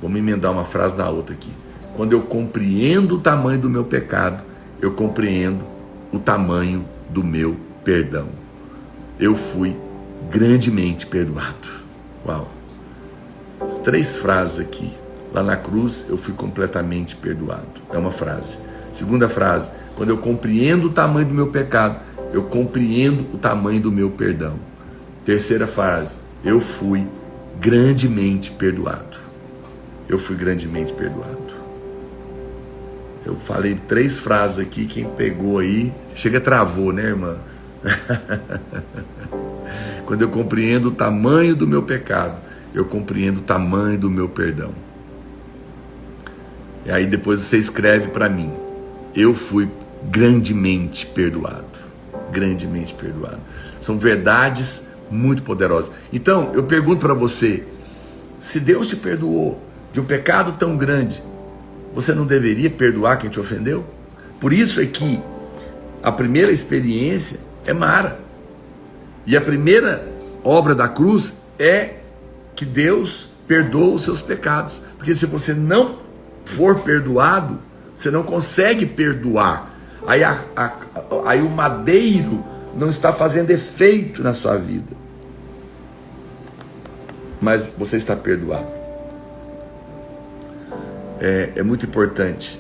Vamos emendar uma frase na outra aqui. Quando eu compreendo o tamanho do meu pecado, eu compreendo o tamanho do meu perdão. Eu fui grandemente perdoado. Uau! 3 frases aqui. Lá na cruz eu fui completamente perdoado. É uma frase. Segunda frase: quando eu compreendo o tamanho do meu pecado, eu compreendo o tamanho do meu perdão. Terceira frase: eu fui grandemente perdoado. Eu fui grandemente perdoado. Eu falei 3 frases aqui, quem pegou aí, chega travou, né, irmã? Quando eu compreendo o tamanho do meu pecado, eu compreendo o tamanho do meu perdão. E aí depois você escreve para mim: eu fui grandemente perdoado. Grandemente perdoado. São verdades muito poderosas. Então, eu pergunto para você: se Deus te perdoou de um pecado tão grande, você não deveria perdoar quem te ofendeu? Por isso é que a primeira experiência é Mara. E a primeira obra da cruz é que Deus perdoa os seus pecados. Porque se você não for perdoado, você não consegue perdoar. Aí o madeiro não está fazendo efeito na sua vida. Mas você está perdoado. É muito importante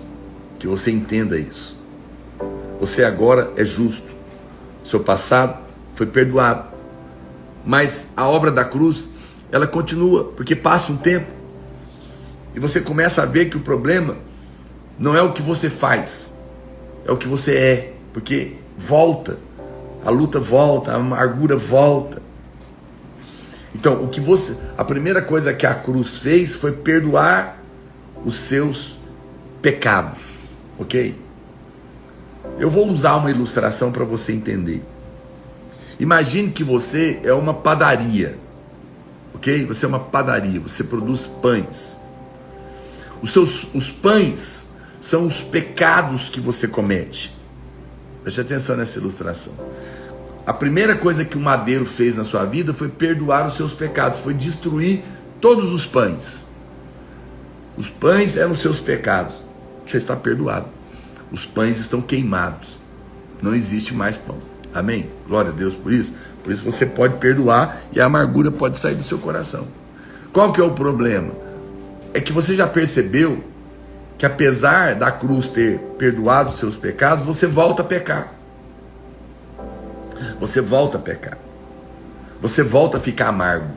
que você entenda isso. Você agora é justo. Seu passado foi perdoado. Mas a obra da cruz, ela continua, porque passa um tempo e você começa a ver que o problema não é o que você faz, é o que você é, porque volta, a luta volta, a amargura volta. Então, a primeira coisa que a cruz fez foi perdoar os seus pecados, ok? Eu vou usar uma ilustração para você entender. Imagine que você é uma padaria, ok? Você é uma padaria, você produz pães. Os pães são os pecados que você comete. Preste atenção nessa ilustração. A primeira coisa que o madeiro fez na sua vida foi perdoar os seus pecados, foi destruir todos os pães. Os pães eram os seus pecados. Você está perdoado. Os pães estão queimados. Não existe mais pão. Amém? Glória a Deus por isso. Por isso você pode perdoar e a amargura pode sair do seu coração. Qual que é o problema? É que você já percebeu que apesar da cruz ter perdoado os seus pecados, você volta a pecar. Você volta a pecar. Você volta a ficar amargo.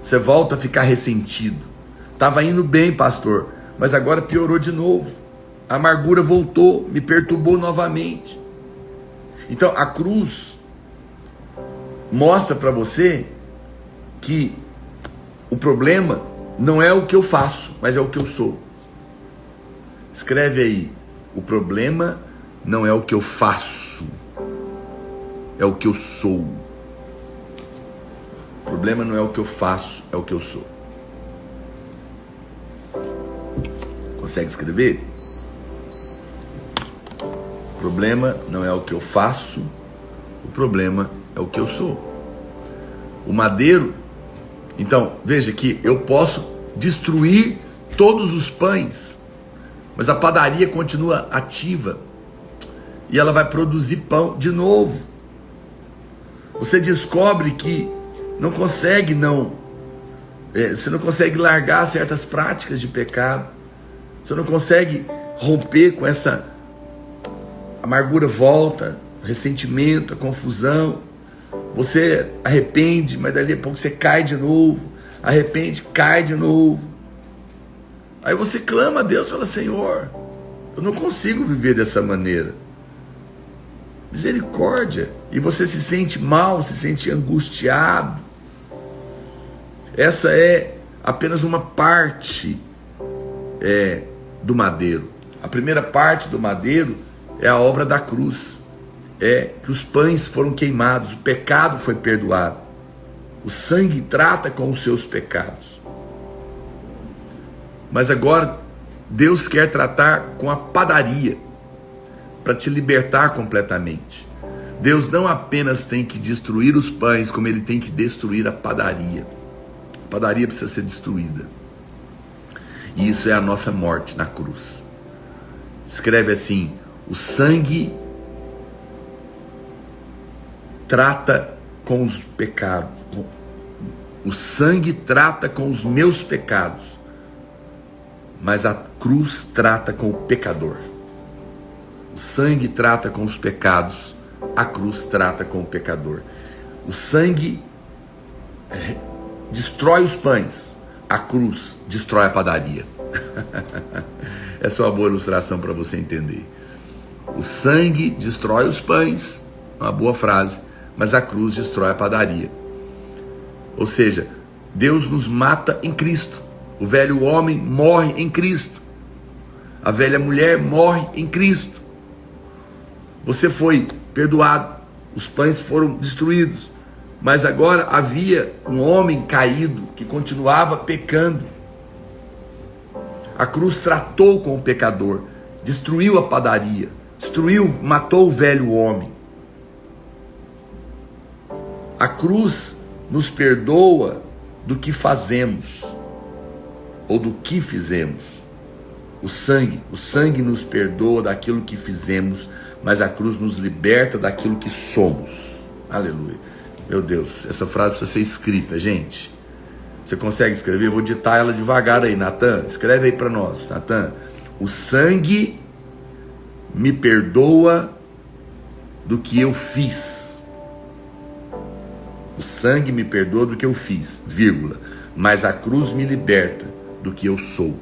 Você volta a ficar ressentido. Estava indo bem, pastor, mas agora piorou de novo. A amargura voltou, me perturbou novamente. Então a cruz mostra para você que o problema não é o que eu faço, mas é o que eu sou. Escreve aí: o problema não é o que eu faço, é o que eu sou. O problema não é o que eu faço, é o que eu sou. Consegue escrever? O problema não é o que eu faço, o problema é o que eu sou. O madeiro, então, veja que eu posso destruir todos os pães, mas a padaria continua ativa e ela vai produzir pão de novo. Você descobre que você não consegue largar certas práticas de pecado, você não consegue romper com essa amargura, volta, ressentimento, a confusão. Você arrepende, mas dali a pouco você cai de novo, arrepende, cai de novo. Aí você clama a Deus, fala: Senhor, eu não consigo viver dessa maneira. Misericórdia. E você se sente mal, se sente angustiado. Essa é apenas uma parte do madeiro. A primeira parte do madeiro é a obra da cruz. É que os pães foram queimados, o pecado foi perdoado. O sangue trata com os seus pecados. Mas agora Deus quer tratar com a padaria para te libertar completamente. Deus não apenas tem que destruir os pães, como Ele tem que destruir a padaria. A padaria precisa ser destruída. E isso é a nossa morte na cruz. Escreve assim: o sangue trata com os pecados. O sangue trata com os meus pecados, mas a cruz trata com o pecador. O sangue trata com os pecados, a cruz trata com o pecador. O sangue destrói os pães, a cruz destrói a padaria. Essa é uma boa ilustração para você entender. O sangue destrói os pães, uma boa frase, mas a cruz destrói a padaria. Ou seja, Deus nos mata em Cristo. O velho homem morre em Cristo. A velha mulher morre em Cristo. Você foi perdoado, os pães foram destruídos, mas agora havia um homem caído que continuava pecando. A cruz tratou com o pecador, destruiu a padaria, matou o velho homem. A cruz nos perdoa do que fazemos, ou do que fizemos. O sangue nos perdoa daquilo que fizemos, mas a cruz nos liberta daquilo que somos. Aleluia. Meu Deus, essa frase precisa ser escrita, gente. Você consegue escrever? Eu vou ditar ela devagar aí, Natan. Escreve aí para nós, Natan. O sangue me perdoa do que eu fiz. O sangue me perdoa do que eu fiz, vírgula. Mas a cruz me liberta do que eu sou.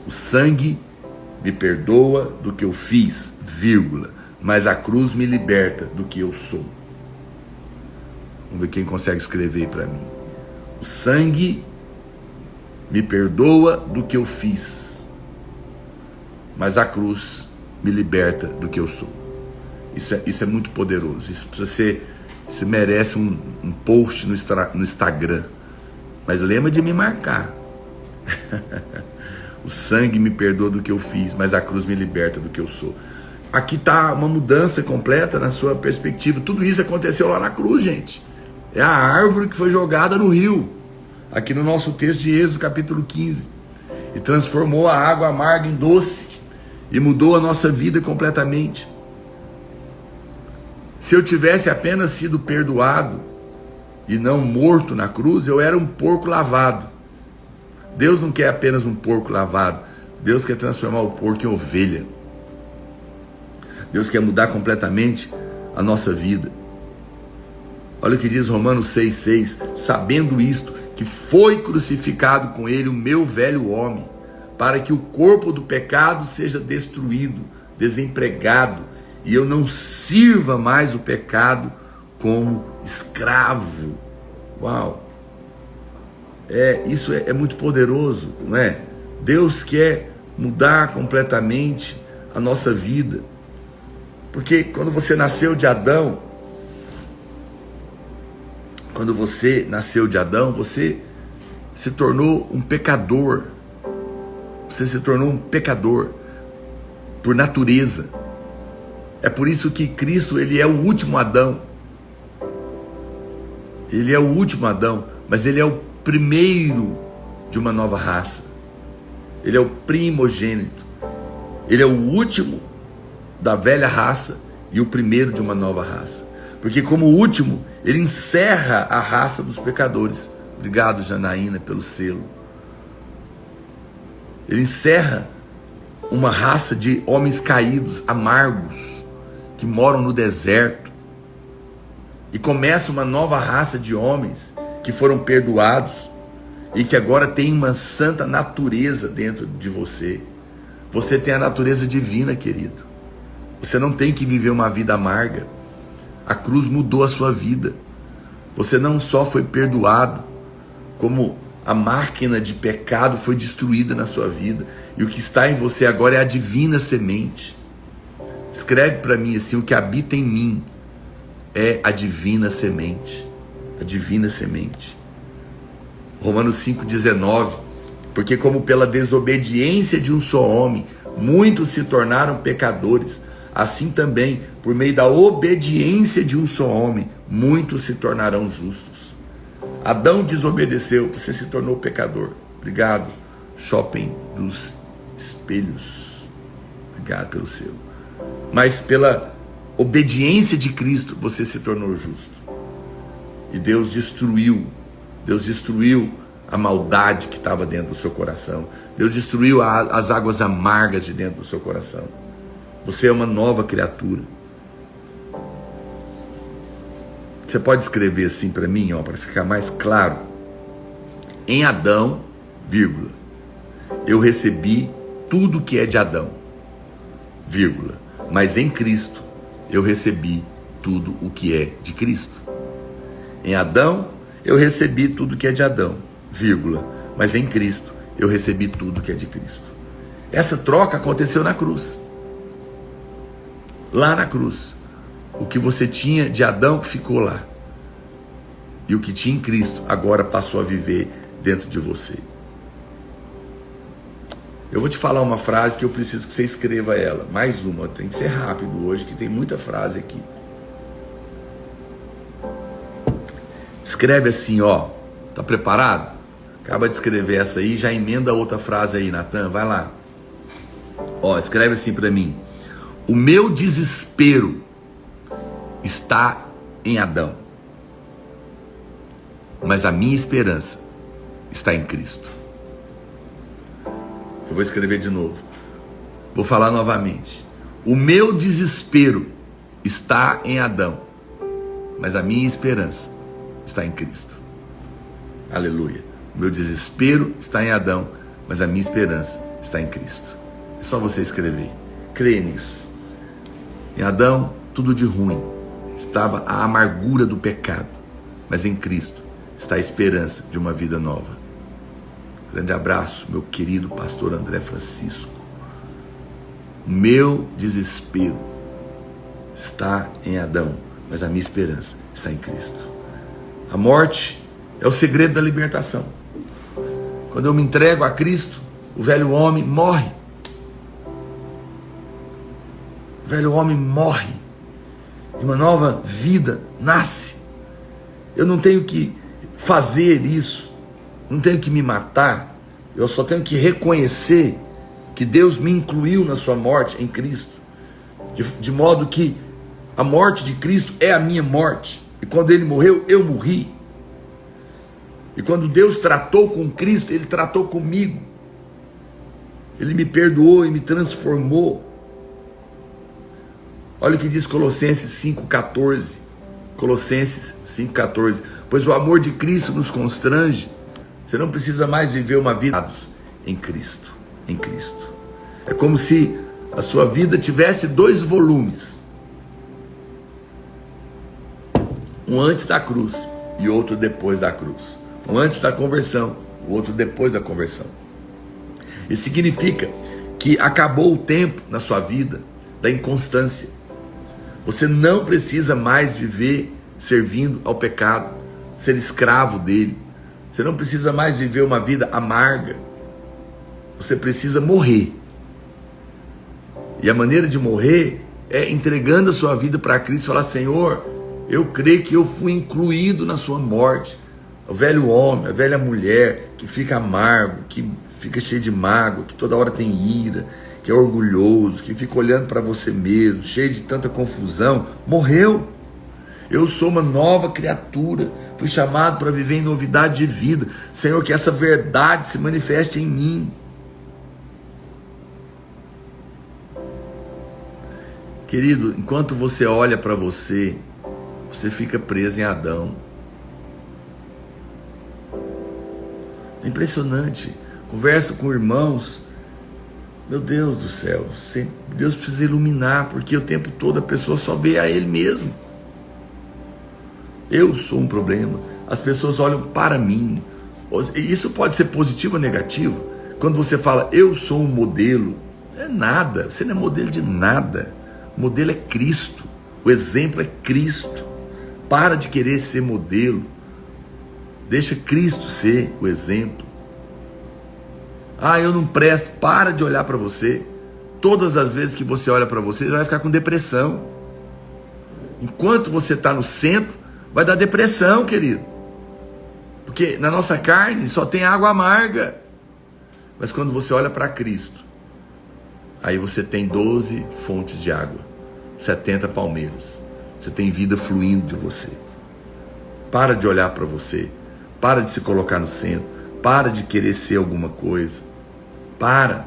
O sangue me perdoa do que eu fiz, vírgula. Mas a cruz me liberta do que eu sou. Vamos ver quem consegue escrever para mim. O sangue me perdoa do que eu fiz, mas a cruz me liberta do que eu sou. Isso é muito poderoso. Isso merece um post no Instagram. Mas lembra de me marcar. O sangue me perdoa do que eu fiz, mas a cruz me liberta do que eu sou. Aqui está uma mudança completa na sua perspectiva. Tudo isso aconteceu lá na cruz, gente. É a árvore que foi jogada no rio, aqui no nosso texto de Êxodo capítulo 15, e transformou a água amarga em doce, e mudou a nossa vida completamente. Se eu tivesse apenas sido perdoado, e não morto na cruz, eu era um porco lavado. Deus não quer apenas um porco lavado, Deus quer transformar o porco em ovelha. Deus quer mudar completamente a nossa vida. Olha o que diz Romanos 6,6, sabendo isto, que foi crucificado com ele o meu velho homem, para que o corpo do pecado seja destruído, desempregado, e eu não sirva mais o pecado como escravo. Uau! Isso é muito poderoso, não é? Deus quer mudar completamente a nossa vida, porque quando você nasceu de Adão, você se tornou um pecador. Você se tornou um pecador por natureza. É por isso que Cristo, ele é o último Adão. Ele é o último Adão, mas ele é o primeiro de uma nova raça. Ele é o primogênito. Ele é o último da velha raça e o primeiro de uma nova raça. Porque como último, ele encerra a raça dos pecadores. Obrigado, Janaína, pelo selo. Ele encerra uma raça de homens caídos, amargos, que moram no deserto. E começa uma nova raça de homens que foram perdoados e que agora tem uma santa natureza dentro de você. Você tem a natureza divina, querido. Você não tem que viver uma vida amarga. A cruz mudou a sua vida. Você não só foi perdoado, como a máquina de pecado foi destruída na sua vida. E o que está em você agora é a divina semente. Escreve para mim assim: o que habita em mim é a divina semente. A divina semente. Romanos 5,19. Porque como pela desobediência de um só homem, muitos se tornaram pecadores, assim também, por meio da obediência de um só homem, muitos se tornarão justos. Adão desobedeceu, você se tornou pecador. Obrigado, Shopping dos Espelhos. Obrigado pelo selo. Mas pela obediência de Cristo, você se tornou justo. E Deus destruiu a maldade que estava dentro do seu coração. Deus destruiu as águas amargas de dentro do seu coração. Você é uma nova criatura. Você pode escrever assim para mim, para ficar mais claro. Em Adão, vírgula, eu recebi tudo que é de Adão, vírgula, mas em Cristo eu recebi tudo o que é de Cristo. Em Adão, eu recebi tudo que é de Adão, vírgula, mas em Cristo eu recebi tudo que é de Cristo. Essa troca aconteceu na cruz. Lá na cruz, o que você tinha de Adão ficou lá. E o que tinha em Cristo agora passou a viver dentro de você. Eu vou te falar uma frase que eu preciso que você escreva ela. Mais uma, tem que ser rápido hoje, que tem muita frase aqui. Escreve assim, ó. Tá preparado? Acaba de escrever essa aí, já emenda outra frase aí, Natan, vai lá. Ó, escreve assim para mim. O meu desespero está em Adão, mas a minha esperança está em Cristo. Eu vou escrever de novo. Vou falar novamente. O meu desespero está em Adão, mas a minha esperança está em Cristo. Aleluia. O meu desespero está em Adão, mas a minha esperança está em Cristo. É só você escrever. Creia nisso. Em Adão, tudo de ruim. Estava a amargura do pecado, mas em Cristo está a esperança de uma vida nova. Grande abraço, meu querido pastor André Francisco. O meu desespero está em Adão, mas a minha esperança está em Cristo. A morte é o segredo da libertação. Quando eu me entrego a Cristo, o velho homem morre. O velho homem morre e uma nova vida nasce. Eu não tenho que fazer isso, não tenho que me matar, eu só tenho que reconhecer que Deus me incluiu na sua morte em Cristo, de modo que a morte de Cristo é a minha morte, e quando Ele morreu, eu morri, e quando Deus tratou com Cristo, Ele tratou comigo, Ele me perdoou e me transformou. Olha o que diz Colossenses 5,14, Colossenses 5,14, pois o amor de Cristo nos constrange. Você não precisa mais viver uma vida em Cristo, em Cristo. É como se a sua vida tivesse 2 volumes. Um antes da cruz e outro depois da cruz. Um antes da conversão, o outro depois da conversão. Isso significa que acabou o tempo na sua vida da inconstância. Você não precisa mais viver servindo ao pecado, ser escravo dele. Você não precisa mais viver uma vida amarga. Você precisa morrer. E a maneira de morrer é entregando a sua vida para Cristo e falar: Senhor, eu creio que eu fui incluído na sua morte. O velho homem, a velha mulher que fica amargo, que fica cheio de mágoa, que toda hora tem ira, que é orgulhoso, que fica olhando para você mesmo, cheio de tanta confusão, morreu. Eu sou uma nova criatura, fui chamado para viver em novidade de vida. Senhor, que essa verdade se manifeste em mim. Querido, enquanto você olha para você, você fica preso em Adão. É impressionante. Converso com irmãos. Meu Deus do céu, Deus precisa iluminar, porque o tempo todo a pessoa só vê a Ele mesmo. Eu sou um problema. As pessoas olham para mim. Isso pode ser positivo ou negativo. Quando você fala, eu sou um modelo, é nada. Você não é modelo de nada. O modelo é Cristo. O exemplo é Cristo. Para de querer ser modelo. Deixa Cristo ser o exemplo. Ah, eu não presto. Para de olhar para você. Todas as vezes que você olha para você, você vai ficar com depressão. Enquanto você está no centro, vai dar depressão, querido. Porque na nossa carne só tem água amarga. Mas quando você olha para Cristo, aí você tem 12 fontes de água, 70 palmeiras. Você tem vida fluindo de você. Para de olhar para você. Para de se colocar no centro. Para de querer ser alguma coisa. Para.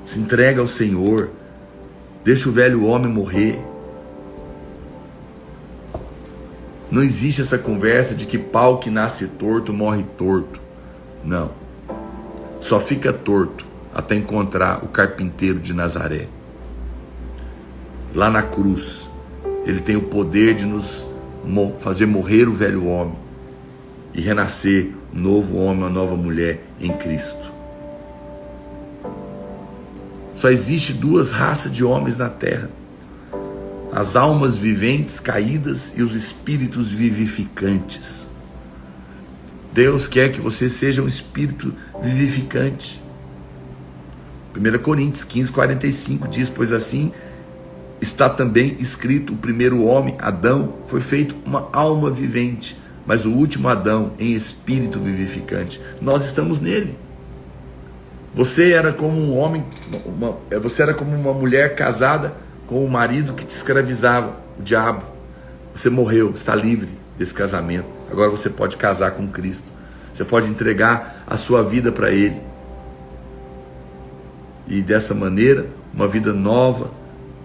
Se entrega ao Senhor. Deixa o velho homem morrer. Não existe essa conversa de que pau que nasce torto morre torto. Não. Só fica torto até encontrar o carpinteiro de Nazaré. Lá na cruz, ele tem o poder de nos fazer morrer o velho homem e renascer um novo homem, uma nova mulher em Cristo. Só existe 2 raças de homens na terra: as almas viventes caídas e os espíritos vivificantes. Deus quer que você seja um espírito vivificante. 1 Coríntios 15:45 diz: pois assim está também escrito, o primeiro homem, Adão, foi feito uma alma vivente, mas o último Adão em espírito vivificante. Nós estamos nele. Você era como um homem, você era como uma mulher casada com um marido que te escravizava, o diabo. Você morreu, está livre desse casamento. Agora você pode casar com Cristo. Você pode entregar a sua vida para Ele. E dessa maneira, uma vida nova,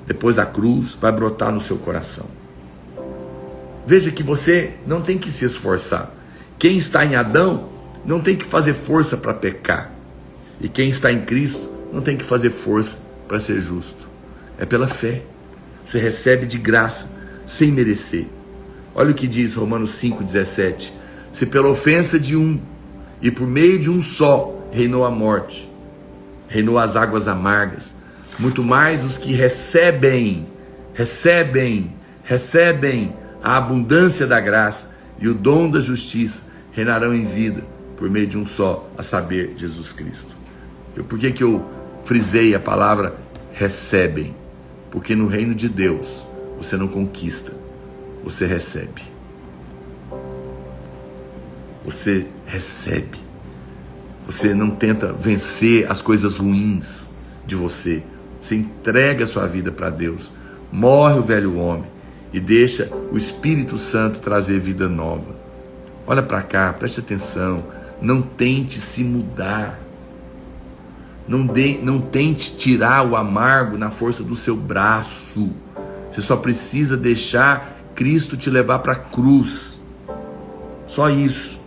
depois da cruz, vai brotar no seu coração. Veja que você não tem que se esforçar. Quem está em Adão não tem que fazer força para pecar. E quem está em Cristo não tem que fazer força para ser justo. É pela fé. Você recebe de graça, sem merecer. Olha o que diz Romanos 5,17. Se pela ofensa de um, e por meio de um só, reinou a morte, reinou as águas amargas, muito mais os que recebem a abundância da graça e o dom da justiça, reinarão em vida por meio de um só, a saber, Jesus Cristo. Por que eu frisei a palavra recebem? Porque no reino de Deus você não conquista, você recebe. Você recebe. Você não tenta vencer as coisas ruins de você. Você entrega a sua vida para Deus. Morre o velho homem e deixa o Espírito Santo trazer vida nova. Olha para cá, preste atenção. Não tente se mudar. Não tente tirar o amargo na força do seu braço. Você só precisa deixar Cristo te levar para a cruz. Só isso.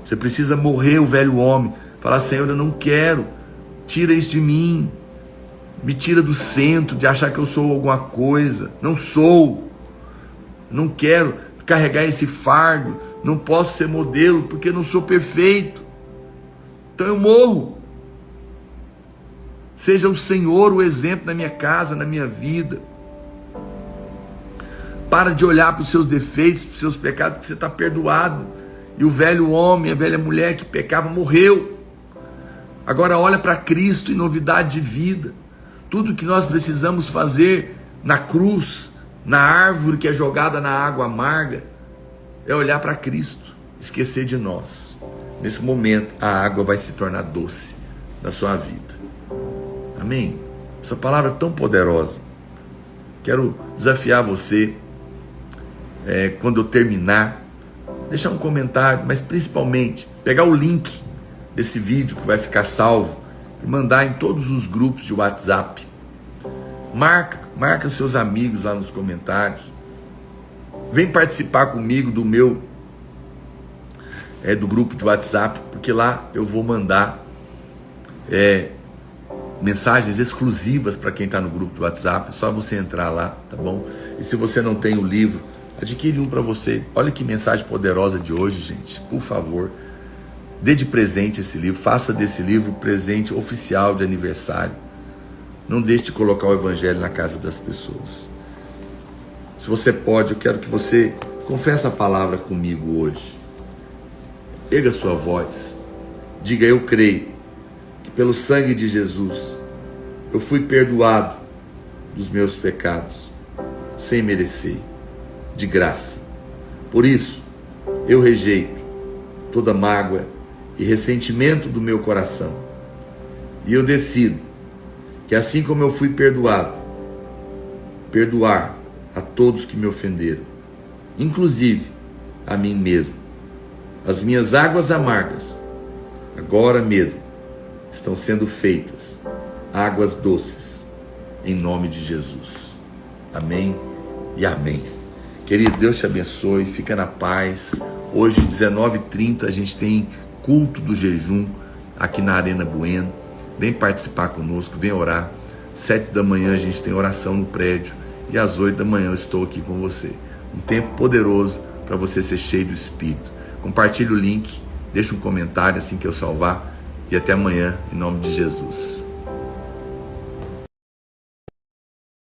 Você precisa morrer o velho homem. Falar: Senhor, eu não quero. Tira isso de mim. Me tira do centro de achar que eu sou alguma coisa. Não sou. Não quero carregar esse fardo. Não posso ser modelo porque não sou perfeito. Então eu morro. Seja o Senhor o exemplo na minha casa, na minha vida. Para de olhar para os seus defeitos, para os seus pecados, porque você está perdoado. E o velho homem, a velha mulher que pecava, morreu. Agora olha para Cristo em novidade de vida. Tudo que nós precisamos fazer na cruz, na árvore que é jogada na água amarga, é olhar para Cristo, esquecer de nós. Nesse momento, a água vai se tornar doce na sua vida. Amém? Essa palavra é tão poderosa. Quero desafiar você, quando eu terminar, deixar um comentário, mas principalmente pegar o link desse vídeo que vai ficar salvo e mandar em todos os grupos de WhatsApp. Marca os seus amigos lá nos comentários. Vem participar comigo do meu do grupo de WhatsApp, porque lá eu vou mandar mensagens exclusivas para quem está no grupo do WhatsApp. É só você entrar lá, tá bom? E se você não tem o livro, adquire um para você. Olha que mensagem poderosa de hoje, gente. Por favor, dê de presente esse livro. Faça desse livro presente oficial de aniversário. Não deixe de colocar o evangelho na casa das pessoas. Se você pode, eu quero que você confesse a palavra comigo hoje. Pega a sua voz. Diga: eu creio que pelo sangue de Jesus eu fui perdoado dos meus pecados, sem merecer, de graça. Por isso, eu rejeito toda mágoa e ressentimento do meu coração. E eu decido que, assim como eu fui perdoado, perdoar a todos que me ofenderam, inclusive a mim mesmo. As minhas águas amargas, agora mesmo, estão sendo feitas águas doces, em nome de Jesus. Amém e amém. Querido, Deus te abençoe, fica na paz. Hoje, 19h30, a gente tem culto do jejum aqui na Arena Bueno. Vem participar conosco, vem orar. 7 da manhã a gente tem oração no prédio e às 8 da manhã eu estou aqui com você. Um tempo poderoso para você ser cheio do Espírito. Compartilhe o link, deixa um comentário assim que eu salvar e até amanhã, em nome de Jesus.